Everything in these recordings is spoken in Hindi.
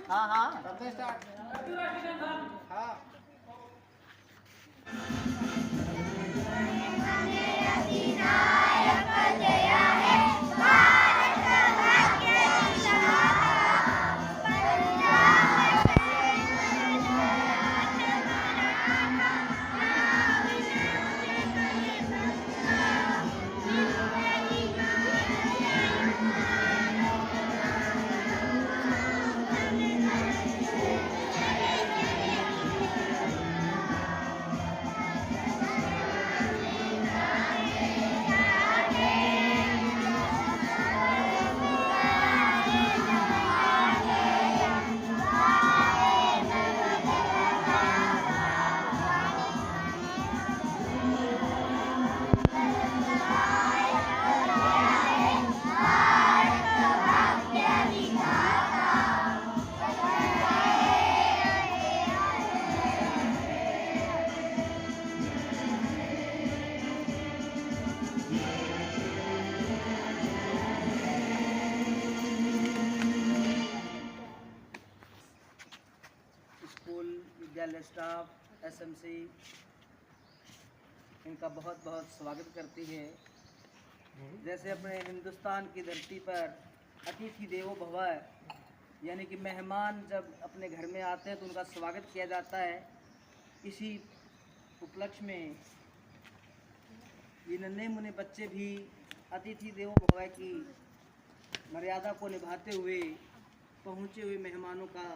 हाँ हाँ करते स्टार्ट। हाँ स्कूल विद्यालय स्टाफ एसएमसी इनका बहुत बहुत स्वागत करती है। जैसे अपने हिंदुस्तान की धरती पर अतिथि देवो भव यानी कि मेहमान जब अपने घर में आते हैं तो उनका स्वागत किया जाता है। इसी उपलक्ष्य में ये नन्हे मुन्ने बच्चे भी अतिथि देवो भव की मर्यादा को निभाते हुए पहुँचे हुए मेहमानों का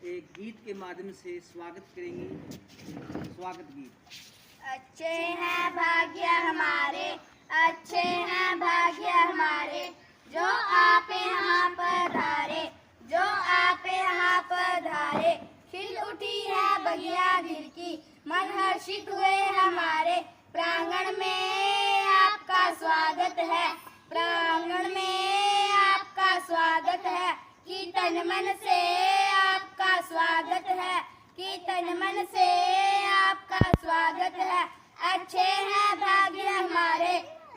एक गीत के माध्यम से स्वागत करेंगे। स्वागत गीत। अच्छे हैं भाग्य हमारे, अच्छे हैं भाग्य हमारे, जो आप यहाँ पधारे, जो आप यहाँ पधारे। खिल उठी है बगिया दिल की, मन हर्षित हुए हमारे। प्रांगण में आपका स्वागत है, प्रांगण में आपका स्वागत है। कि तन मन से आपका स्वागत है, कि तन मन से आपका स्वागत है। अच्छे हैं भाग्य हमारे,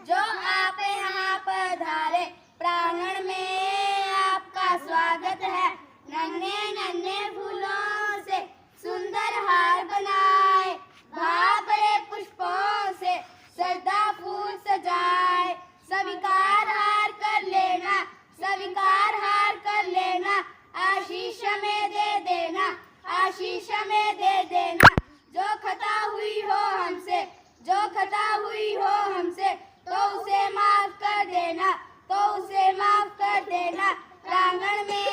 जो आप यहाँ पधारे। प्रांगण में आपका स्वागत है। नन्हे नन्हे फूलों से सुंदर हार बनाए, भावरे पुष्पों से सदा फूल सजाए। स्वीकार हार कर लेना, स्वीकार हार कर लेना। आशीष में दे देना, आशीष में दे देना। जो खता हुई हो हमसे, जो खता हुई हो हमसे, तो उसे माफ कर देना, तो उसे माफ कर देना। प्रांगण में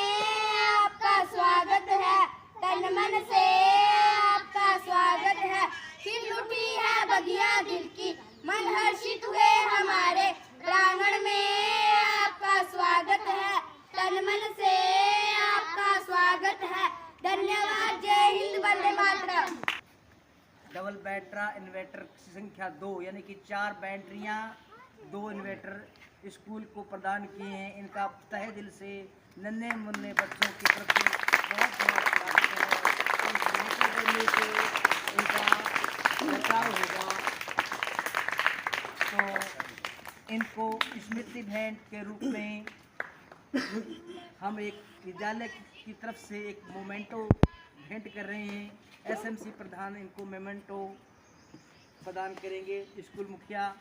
आपका स्वागत है, तन मन से आपका स्वागत है। खिल उठी है बगिया दिल की, मन हर्षित हुए हमारे। प्रांगण में आपका स्वागत है, तन मन से आपका स्वागत है। धन्यवाद। जय हिंद, वंदे मातरम। डबल बैटरा इन्वर्टर की संख्या 2 यानी कि 4 बैटरियां 2 इन्वर्टर स्कूल को प्रदान किए हैं। इनका तहे दिल से नन्हे मुन्ने बच्चों के प्रति बहुत बहुत स्वागत है। इस बेहतर करने से इनका बचाव होगा तो इनको स्मृति भेंट के रूप में हम एक विद्यालय की तरफ से एक मोमेंटो भेंट कर रहे हैं। एसएमसी प्रधान इनको मोमेंटो प्रदान करेंगे। स्कूल मुखिया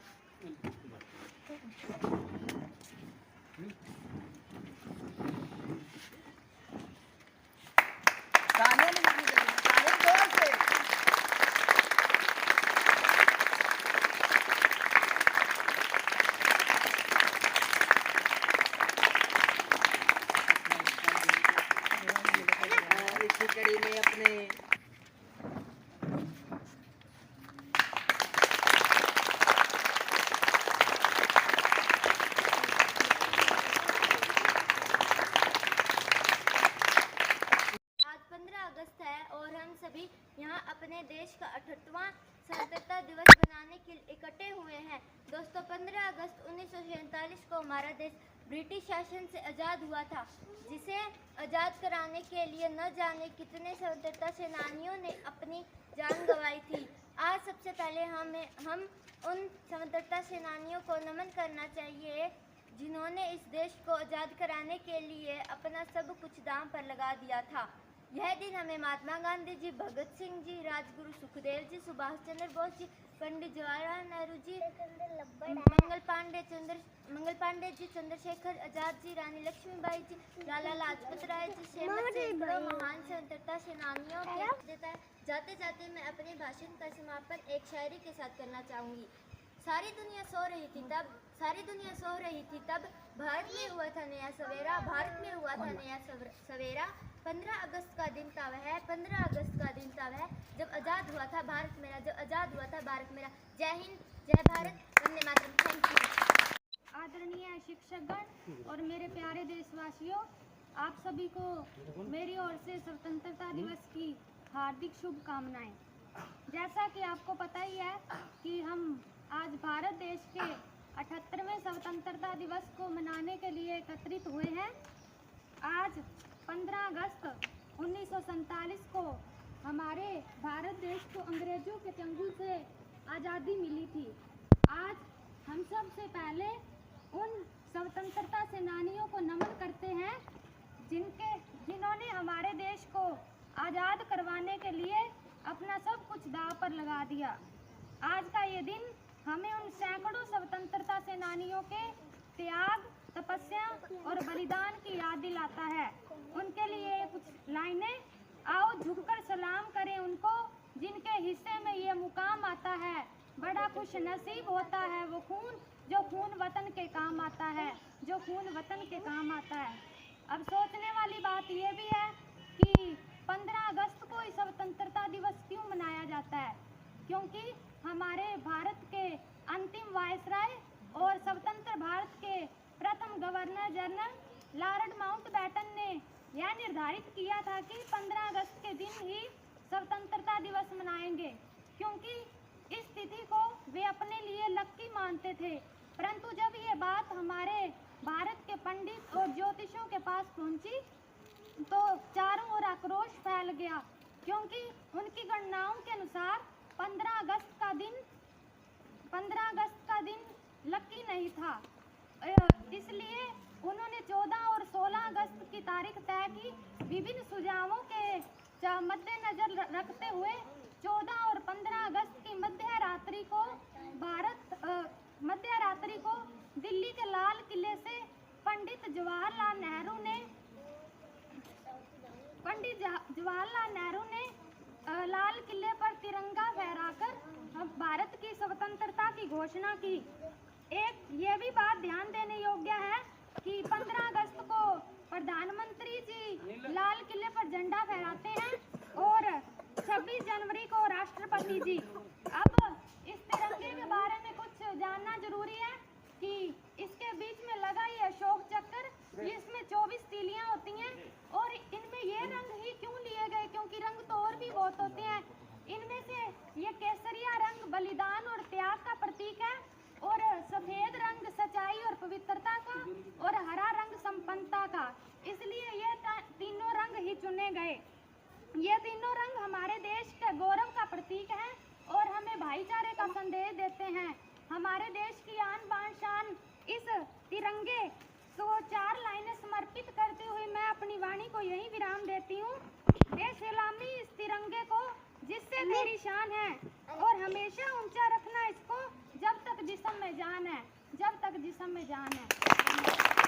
इसी कड़ी में अपने और हम सभी यहाँ अपने देश का 68वां स्वतंत्रता दिवस मनाने के लिए इकट्ठे हुए हैं। दोस्तों, 15 अगस्त 1947 को हमारा देश ब्रिटिश शासन से आज़ाद हुआ था, जिसे आज़ाद कराने के लिए न जाने कितने स्वतंत्रता सेनानियों ने अपनी जान गंवाई थी। आज सबसे पहले हम उन स्वतंत्रता सेनानियों को नमन करना चाहिए जिन्होंने इस देश को आज़ाद कराने के लिए अपना सब कुछ दांव पर लगा दिया था। यह दिन हमें महात्मा गांधी जी, भगत सिंह जी, राजगुरु सुखदेव जी, सुभाष चंद्र बोस जी, पंडित जवाहरलाल नेहरू जी, मंगल पांडे जी, चंद्रशेखर आजाद जी, रानी लक्ष्मीबाई जी, लाला लाजपत राय जी, सैकड़ों महान स्वतंत्रता सेनानियों के देता है। जाते जाते मैं अपने भाषण का समापन एक शायरी के साथ करना चाहूँगी। सारी दुनिया सो रही थी तब भारत में हुआ था नया सवेरा, भारत में हुआ था नया सवेरा। 15 अगस्त का दिन था वह, 15 अगस्त का दिन था वह, जब आज़ाद हुआ था भारत मेरा, जब आज़ाद हुआ था भारत मेरा। जय हिंद, जय भारत, वंदे मातरम। Thank you. आदरणीय शिक्षकगण और मेरे प्यारे देशवासियों, आप सभी को मेरी ओर से स्वतंत्रता दिवस की हार्दिक शुभकामनाएं। जैसा कि आपको पता ही है कि हम आज भारत देश के 78वें स्वतंत्रता दिवस को मनाने के लिए एकत्रित हुए हैं। आज 15 अगस्त 1947 को हमारे भारत देश को अंग्रेजों के चंगुल से आज़ादी मिली थी। आज हम सबसे पहले उन स्वतंत्रता सेनानियों को नमन करते हैं जिन्होंने हमारे देश को आज़ाद करवाने के लिए अपना सब कुछ दांव पर लगा दिया। आज का ये दिन हमें उन सैकड़ों स्वतंत्रता सेनानियों के त्याग, तपस्या और बलिदान की याद दिलाता है। उनके लिए कुछ लाइनें, आओ झुककर सलाम करें उनको जिनके हिस्से में ये मुकाम आता है। बड़ा खुश नसीब होता है वो खून जो खून वतन के काम आता है, जो खून वतन के काम आता है। अब सोचने वाली बात ये भी है कि 15 अगस्त को ही स्वतंत्रता दिवस क्यों मनाया जाता है? क्योंकि हमारे भारत के अंतिम वायसराय और स्वतंत्र भारत के प्रथम गवर्नर जनरल लॉर्ड माउंटबेटन ने यह निर्धारित किया था कि 15 अगस्त के दिन ही स्वतंत्रता दिवस मनाएंगे, क्योंकि इस तिथि को वे अपने लिए लक्की मानते थे। परंतु जब ये बात हमारे भारत के पंडित और ज्योतिषों के पास पहुंची तो चारों ओर आक्रोश फैल गया, क्योंकि उनकी गणनाओं के अनुसार 15 अगस्त का दिन लक्की नहीं था। इसलिए उन्होंने 14 और 16 अगस्त की तारीख तय की। विभिन्न सुझावों के मद्देनजर रखते हुए 14 और 15 अगस्त की मध्य रात्रि को दिल्ली के लाल किले से पंडित जवाहरलाल नेहरू ने लाल किले पर तिरंगा फहराकर भारत की स्वतंत्रता की घोषणा की। एक ये भी बात ध्यान देने योग्य है कि 15 अगस्त को प्रधानमंत्री जी लाल किले पर झंडा फहराते हैं और 26 जनवरी को राष्ट्रपति जी। अब इस तिरंगे के बारे में कुछ जानना जरूरी है कि इसके बीच में लगा ये अशोक चक्र, इसमें 24 तीलियां होती हैं और इनमें ये रंग ही क्यों लिए गए? क्योंकि रंग तो और भी बहुत होते हैं। इनमें से ये केसरिया रंग बलिदान और त्याग का प्रतीक है, और सफेद रंग सच्चाई और पवित्रता का, और हरा रंग संपन्नता का। इसलिए ये तीनों रंग ही चुने गए। ये तीनों रंग हमारे देश के गौरव का प्रतीक है और हमें भाईचारे का संदेश देते हैं। हमारे देश की आन बान शान इस तिरंगे को 4 लाइनें समर्पित करते हुए मैं अपनी वाणी को यही विराम देती हूँ। दे सलामी इस तिरंगे को जिससे तेरी शान है, और हमेशा ऊंचा रखना इसको जब तक जिस्म में जान है, जब तक जिस्म में जान है।